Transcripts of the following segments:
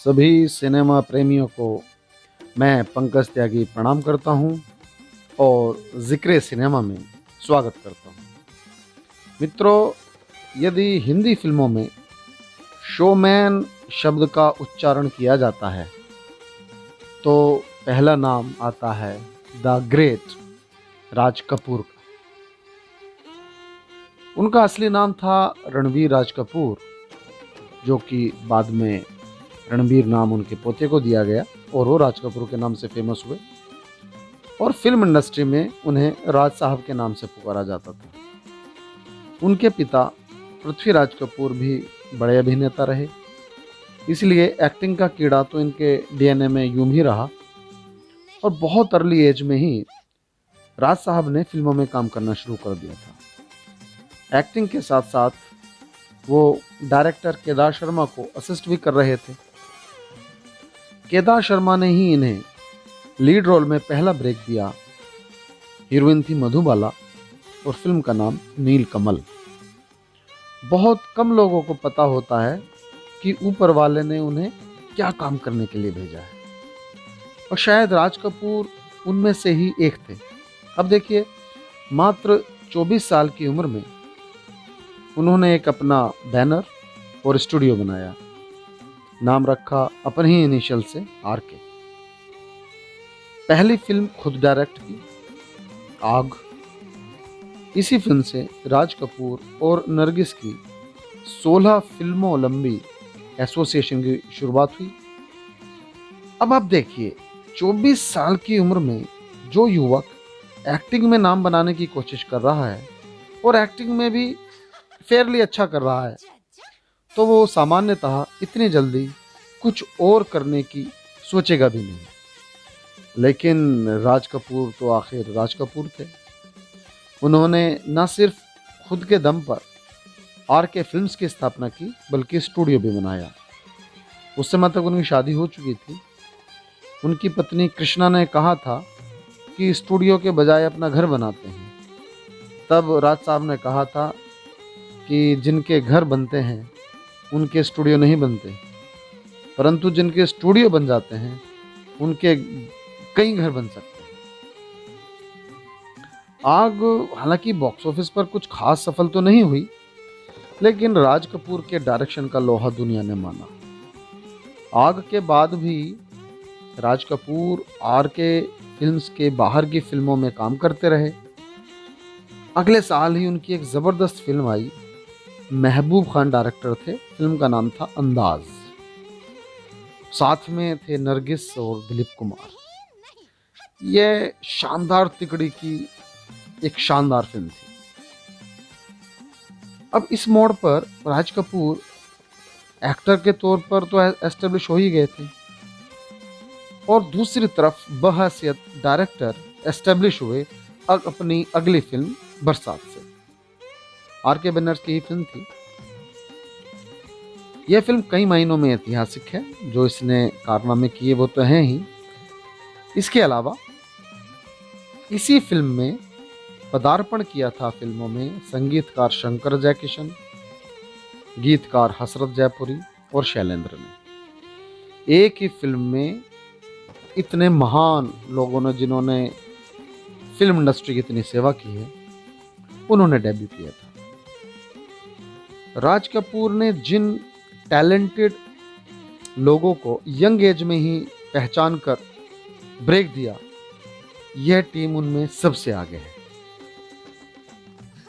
सभी सिनेमा प्रेमियों को मैं पंकज त्यागी प्रणाम करता हूं और ज़िक्र सिनेमा में स्वागत करता हूं। मित्रों, यदि हिंदी फिल्मों में शोमैन शब्द का उच्चारण किया जाता है तो पहला नाम आता है द ग्रेट राज कपूर का। उनका असली नाम था रणवीर राज कपूर, जो कि बाद में रणबीर नाम उनके पोते को दिया गया और वो राज कपूर के नाम से फेमस हुए और फिल्म इंडस्ट्री में उन्हें राज साहब के नाम से पुकारा जाता था। उनके पिता पृथ्वीराज कपूर भी बड़े अभिनेता रहे, इसलिए एक्टिंग का कीड़ा तो इनके डीएनए में यूं ही रहा और बहुत अर्ली एज में ही राज साहब ने फिल्मों में काम करना शुरू कर दिया था। एक्टिंग के साथ साथ वो डायरेक्टर केदार शर्मा को असिस्ट भी कर रहे थे। केदार शर्मा ने ही इन्हें लीड रोल में पहला ब्रेक दिया। हीरोइन थी मधुबाला और फिल्म का नाम नील कमल। बहुत कम लोगों को पता होता है कि ऊपर वाले ने उन्हें क्या काम करने के लिए भेजा है और शायद राज कपूर उनमें से ही एक थे। अब देखिए, मात्र 24 साल की उम्र में उन्होंने एक अपना बैनर और स्टूडियो बनाया। नाम रखा अपने ही इनिशियल से RK। पहली फिल्म खुद डायरेक्ट की, आग। इसी फिल्म से राज कपूर और नरगिस की 16 फिल्मों लंबी एसोसिएशन की शुरुआत हुई। अब आप देखिए, 24 साल की उम्र में जो युवक एक्टिंग में नाम बनाने की कोशिश कर रहा है और एक्टिंग में भी फेयरली अच्छा कर रहा है, तो वो सामान्यतः इतनी जल्दी कुछ और करने की सोचेगा भी नहीं। लेकिन राज कपूर तो आखिर राज कपूर थे। उन्होंने न सिर्फ खुद के दम पर RK फिल्म्स की स्थापना की, बल्कि स्टूडियो भी बनाया। उस समय तक उनकी शादी हो चुकी थी। उनकी पत्नी कृष्णा ने कहा था कि स्टूडियो के बजाय अपना घर बनाते हैं। तब राज साहब ने कहा था कि जिनके घर बनते हैं उनके स्टूडियो नहीं बनते, परंतु जिनके स्टूडियो बन जाते हैं उनके कई घर बन सकते हैं। आग हालांकि बॉक्स ऑफिस पर कुछ खास सफल तो नहीं हुई, लेकिन राज कपूर के डायरेक्शन का लोहा दुनिया ने माना। आग के बाद भी राज कपूर RK फिल्म्स के बाहर की फिल्मों में काम करते रहे। अगले साल ही उनकी एक ज़बरदस्त फिल्म आई। महबूब खान डायरेक्टर थे। फिल्म का नाम था अंदाज। साथ में थे नरगिस और दिलीप कुमार। यह शानदार तिकड़ी की एक शानदार फिल्म थी। अब इस मोड़ पर राज कपूर एक्टर के तौर पर तो एस्टेब्लिश हो ही गए थे और दूसरी तरफ बहैसियत डायरेक्टर एस्टेब्लिश हुए अपनी अगली फिल्म बरसात से। RK बैनर्स की ही फिल्म थी। यह फिल्म कई मायनों में ऐतिहासिक है। जो इसने कारनामे किए वो तो हैं ही। इसके अलावा इसी फिल्म में पदार्पण किया था फिल्मों में संगीतकार शंकर जयकिशन, गीतकार हसरत जयपुरी और शैलेंद्र ने। एक ही फिल्म में इतने महान लोगों ने, जिन्होंने फिल्म इंडस्ट्री की इतनी सेवा की है, उन्होंने डेब्यू किया था। राज कपूर ने जिन टैलेंटेड लोगों को यंग एज में ही पहचान कर ब्रेक दिया, यह टीम उनमें सबसे आगे है।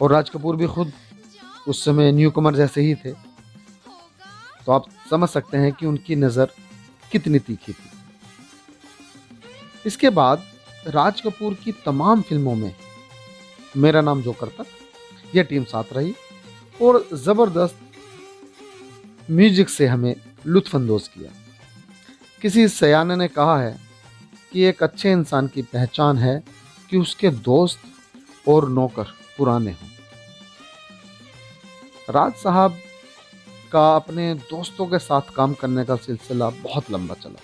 और राज कपूर भी खुद उस समय न्यू कमर जैसे ही थे, तो आप समझ सकते हैं कि उनकी नज़र कितनी तीखी थी। इसके बाद राज कपूर की तमाम फिल्मों में मेरा नाम जोकर तक यह टीम साथ रही और ज़बरदस्त म्यूजिक से हमें लुत्फानंदोज किया। किसी सयाने ने कहा है कि एक अच्छे इंसान की पहचान है कि उसके दोस्त और नौकर पुराने हों। राज साहब का अपने दोस्तों के साथ काम करने का सिलसिला बहुत लंबा चला।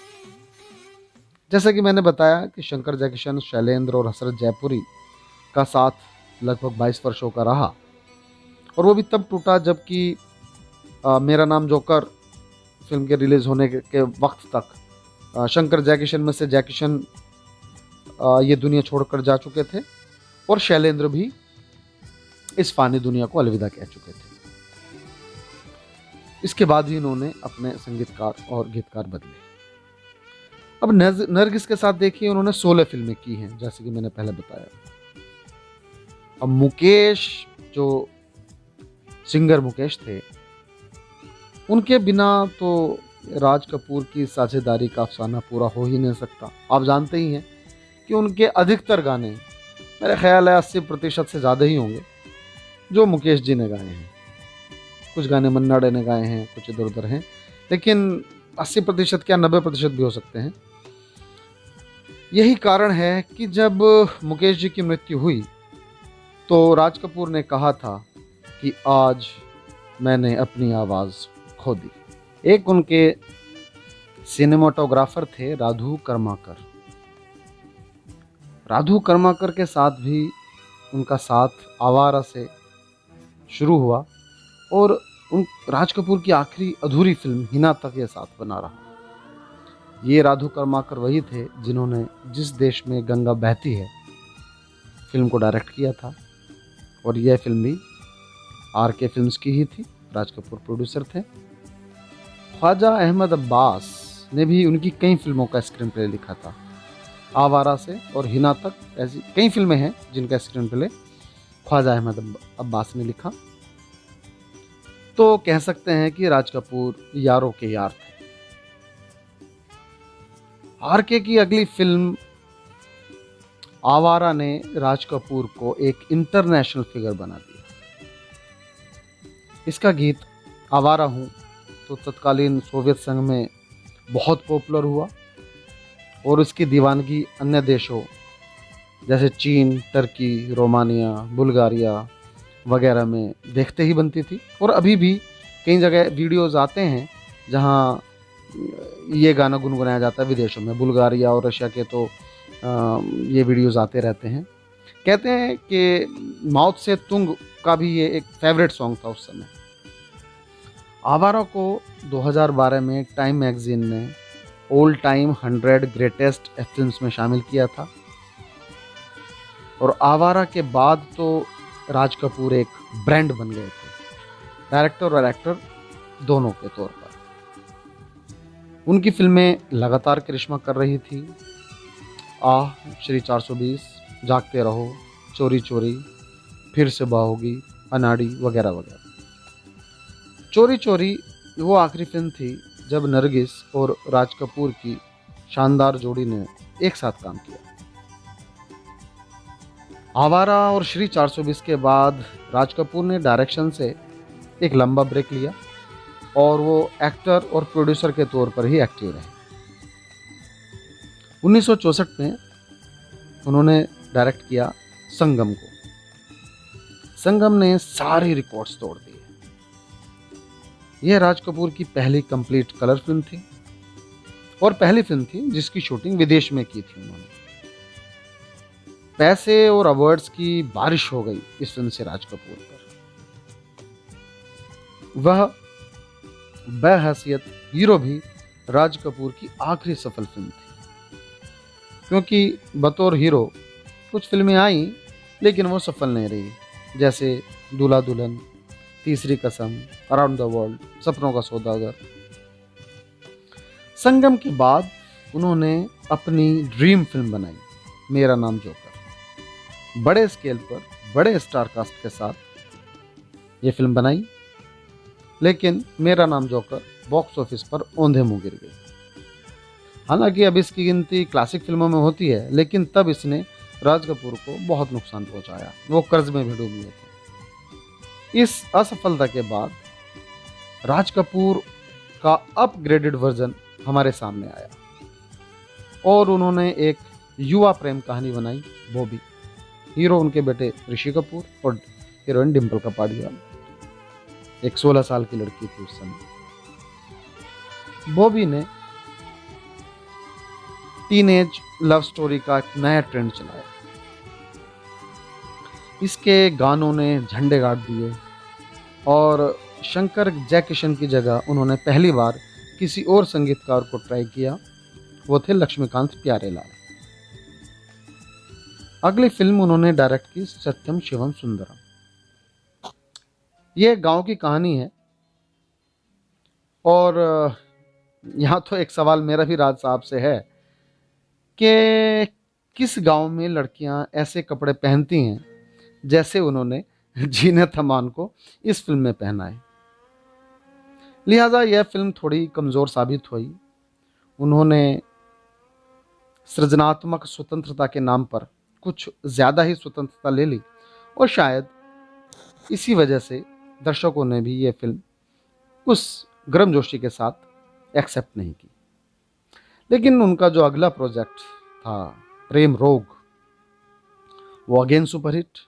जैसा कि मैंने बताया कि शंकर जयकिशन, शैलेंद्र और हसरत जयपुरी का साथ लगभग 22 वर्षों का रहा और वो भी तब टूटा जबकि मेरा नाम जोकर फिल्म के रिलीज़ होने के वक्त तक शंकर जैकी शन में से जैकी शन ये दुनिया छोड़कर जा चुके थे और शैलेंद्र भी इस फानी दुनिया को अलविदा कह चुके थे। इसके बाद ही इन्होंने अपने संगीतकार और गीतकार बदले। अब नरगिस के साथ देखिए, उन्होंने 16 फिल्में की हैं, जैसे कि मैंने पहले बताया। अब मुकेश, जो सिंगर मुकेश थे, उनके बिना तो राज कपूर की साझेदारी का अफसाना पूरा हो ही नहीं सकता। आप जानते ही हैं कि उनके अधिकतर गाने, मेरे ख्याल है 80% से ज़्यादा ही होंगे, जो मुकेश जी ने गाए हैं। कुछ गाने मन्ना डे ने गाए हैं, कुछ इधर उधर हैं, लेकिन 80% क्या 90% भी हो सकते हैं। यही कारण है कि जब मुकेश जी की मृत्यु हुई तो राज कपूर ने कहा था कि आज मैंने अपनी आवाज़ खो दी। एक उनके सिनेमाटोग्राफर थे राधू कर्माकर। राधू कर्माकर के साथ भी उनका साथ आवारा से शुरू हुआ और उन राज कपूर की आखिरी अधूरी फिल्म हिना तक ये साथ बना रहा। ये राधू कर्माकर वही थे जिन्होंने जिस देश में गंगा बहती है फिल्म को डायरेक्ट किया था, और यह फिल्म भी RK फिल्म्स की ही थी। राज कपूर प्रोड्यूसर थे। ख्वाजा अहमद अब्बास ने भी उनकी कई फिल्मों का स्क्रीन प्ले लिखा था। आवारा से और हिना तक ऐसी कई फिल्में हैं जिनका स्क्रीन प्ले ख्वाजा अहमद अब्बास ने लिखा। तो कह सकते हैं कि राज कपूर यारों के यार थे। RK की अगली फिल्म आवारा ने राज कपूर को एक इंटरनेशनल फिगर बना दिया। इसका गीत आवारा हूँ तो तत्कालीन सोवियत संघ में बहुत पॉपुलर हुआ और इसकी दीवानगी अन्य देशों जैसे चीन, टर्की, रोमानिया, बुल्गारिया वगैरह में देखते ही बनती थी। और अभी भी कई जगह वीडियोस आते हैं जहां ये गाना गुनगुनाया जाता है विदेशों में। बुल्गारिया और रशिया के तो ये वीडियोस आते रहते हैं। कहते हैं कि माओ त्से तुंग का भी ये एक फेवरेट सॉन्ग था उस समय। आवारा को 2012 में टाइम मैगजीन ने ऑल टाइम 100 ग्रेटेस्ट फिल्म्स में शामिल किया था। और आवारा के बाद तो राज कपूर एक ब्रांड बन गए थे, डायरेक्टर और एक्टर दोनों के तौर पर। उनकी फिल्में लगातार करिश्मा कर रही थी। श्री 420, जागते रहो, चोरी चोरी, फिर से बाहोगी, अनाड़ी वगैरह वगैरह। चोरी चोरी वो आखिरी फिल्म थी जब नरगिस और राज कपूर की शानदार जोड़ी ने एक साथ काम किया। आवारा और श्री 420 के बाद राज कपूर ने डायरेक्शन से एक लंबा ब्रेक लिया और वो एक्टर और प्रोड्यूसर के तौर पर ही एक्टिव रहे। 1964 में उन्होंने डायरेक्ट किया संगम को। संगम ने सारे रिकॉर्ड्स तोड़ दिए। यह राज कपूर की पहली कंप्लीट कलर फिल्म थी और पहली फिल्म थी जिसकी शूटिंग विदेश में की थी उन्होंने। पैसे और अवार्ड्स की बारिश हो गई इस फिल्म से राज कपूर पर। वह बहैसियत हीरो भी राज कपूर की आखिरी सफल फिल्म थी, क्योंकि बतौर हीरो कुछ फिल्में आई लेकिन वो सफल नहीं रही, जैसे दूल्हा दुल्हन, तीसरी कसम, अराउंड द वर्ल्ड, सपनों का सौदागर। संगम के बाद उन्होंने अपनी ड्रीम फिल्म बनाई, मेरा नाम जोकर। बड़े स्केल पर बड़े स्टार कास्ट के साथ ये फिल्म बनाई, लेकिन मेरा नाम जोकर बॉक्स ऑफिस पर औंधे मुंह गिर गई। हालांकि अब इसकी गिनती क्लासिक फिल्मों में होती है, लेकिन तब इसने राज कपूर को बहुत नुकसान पहुंचाया। वो कर्ज में भी डूब गए थे। इस असफलता के बाद राज कपूर का अपग्रेडेड वर्जन हमारे सामने आया और उन्होंने एक युवा प्रेम कहानी बनाई, बॉबी। हीरो उनके बेटे ऋषि कपूर और हीरोइन डिम्पल कपाड़िया। एक 16 साल की लड़की थी उस समय। बॉबी ने टीनेज लव स्टोरी का एक नया ट्रेंड चलाया। इसके गानों ने झंडे गाड़ दिए और शंकर जयकिशन की जगह उन्होंने पहली बार किसी और संगीतकार को ट्राई किया, वो थे लक्ष्मीकांत प्यारेलाल। अगली फिल्म उन्होंने डायरेक्ट की सत्यम शिवम सुंदरम। ये गांव की कहानी है और यहाँ तो एक सवाल मेरा भी राज साहब से है कि किस गांव में लड़कियां ऐसे कपड़े पहनती हैं जैसे उन्होंने जीनत अमान को इस फिल्म में पहना है। लिहाजा यह फिल्म थोड़ी कमज़ोर साबित हुई। उन्होंने सृजनात्मक स्वतंत्रता के नाम पर कुछ ज़्यादा ही स्वतंत्रता ले ली और शायद इसी वजह से दर्शकों ने भी ये फिल्म उस गर्मजोशी के साथ एक्सेप्ट नहीं की। लेकिन उनका जो अगला प्रोजेक्ट था प्रेम रोग, वो अगेन सुपरहिट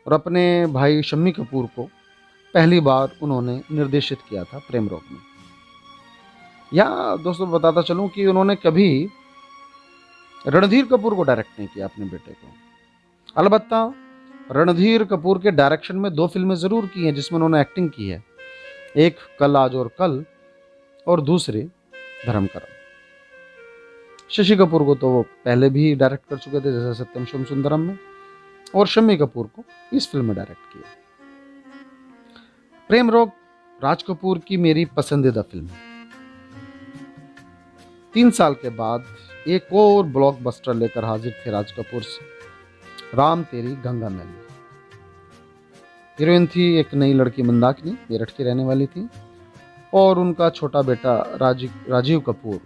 और अपने भाई शम्मी कपूर को पहली बार उन्होंने निर्देशित किया था प्रेम रोग में। यहाँ दोस्तों बताता चलूँ कि उन्होंने कभी रणधीर कपूर को डायरेक्ट नहीं किया अपने बेटे को। अलबत्ता रणधीर कपूर के डायरेक्शन में 2 फिल्में ज़रूर की हैं जिसमें उन्होंने एक्टिंग की है, एक कल आज और कल और दूसरी धर्म करम। शशि कपूर को तो वो पहले भी डायरेक्ट कर चुके थे जैसे सत्यम शिवम सुंदरम में, और शम्मी कपूर को इस फिल्म में डायरेक्ट किया। प्रेम रोग राज कपूर की मेरी पसंदीदा फिल्म है। 3 साल के बाद एक और ब्लॉकबस्टर लेकर हाजिर थे राज कपूर से, राम तेरी गंगा मैली। हीरोइन थी एक नई लड़की मंदाकिनी, मेरठ की रहने वाली थी, और उनका छोटा बेटा राजीव कपूर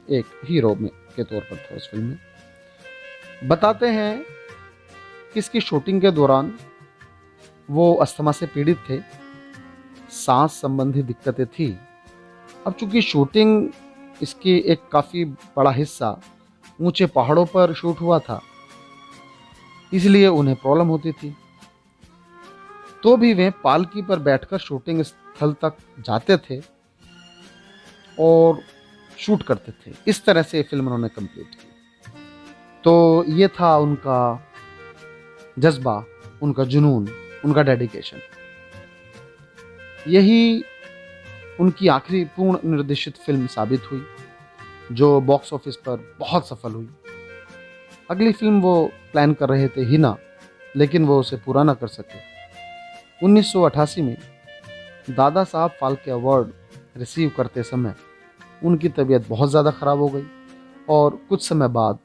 एक हीरो में के तौर पर था उस फिल्म में। बताते हैं कि इसकी शूटिंग के दौरान वो अस्थमा से पीड़ित थे, सांस संबंधी दिक्कतें थी। अब चूंकि शूटिंग इसकी एक काफ़ी बड़ा हिस्सा ऊंचे पहाड़ों पर शूट हुआ था, इसलिए उन्हें प्रॉब्लम होती थी। तो भी वे पालकी पर बैठकर शूटिंग स्थल तक जाते थे और शूट करते थे। इस तरह से फिल्म उन्होंने कंप्लीट की। तो ये था उनका जज्बा, उनका जुनून, उनका डेडिकेशन। यही उनकी आखिरी पूर्ण निर्देशित फिल्म साबित हुई जो बॉक्स ऑफिस पर बहुत सफल हुई। अगली फिल्म वो प्लान कर रहे थे हिना, लेकिन वो उसे पूरा ना कर सके। 1988 में दादा साहब फाल्के अवार्ड रिसीव करते समय उनकी तबीयत बहुत ज़्यादा ख़राब हो गई और कुछ समय बाद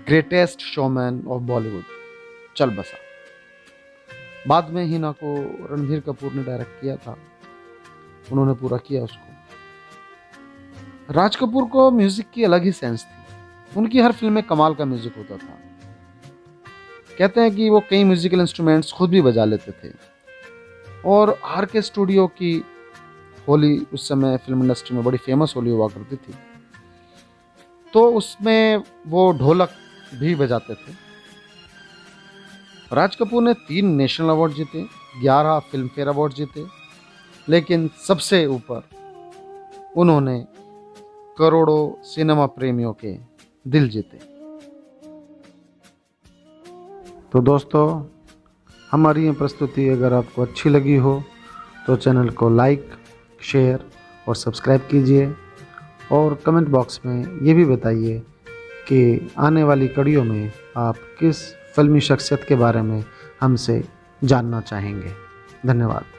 ग्रेटेस्ट शोमैन ऑफ बॉलीवुड चल बसा। बाद में हिना को रणधीर कपूर ने डायरेक्ट किया था, उन्होंने पूरा किया उसको। राज कपूर को म्यूज़िक की अलग ही सेंस थी, उनकी हर फिल्म में कमाल का म्यूज़िक होता था। कहते हैं कि वो कई म्यूज़िकल इंस्ट्रूमेंट्स खुद भी बजा लेते थे। और आर के स्टूडियो की होली उस समय फिल्म इंडस्ट्री में बड़ी फेमस होली हुआ करती थी, तो उसमें वो ढोलक भी बजाते थे। राज कपूर ने 3 नेशनल अवार्ड जीते, 11 फिल्म फेयर अवार्ड जीते, लेकिन सबसे ऊपर उन्होंने करोड़ों सिनेमा प्रेमियों के दिल जीते। तो दोस्तों, हमारी ये प्रस्तुति अगर आपको अच्छी लगी हो तो चैनल को लाइक, शेयर और सब्सक्राइब कीजिए, और कमेंट बॉक्स में ये भी बताइए कि आने वाली कड़ियों में आप किस फिल्मी शख्सियत के बारे में हमसे जानना चाहेंगे। धन्यवाद।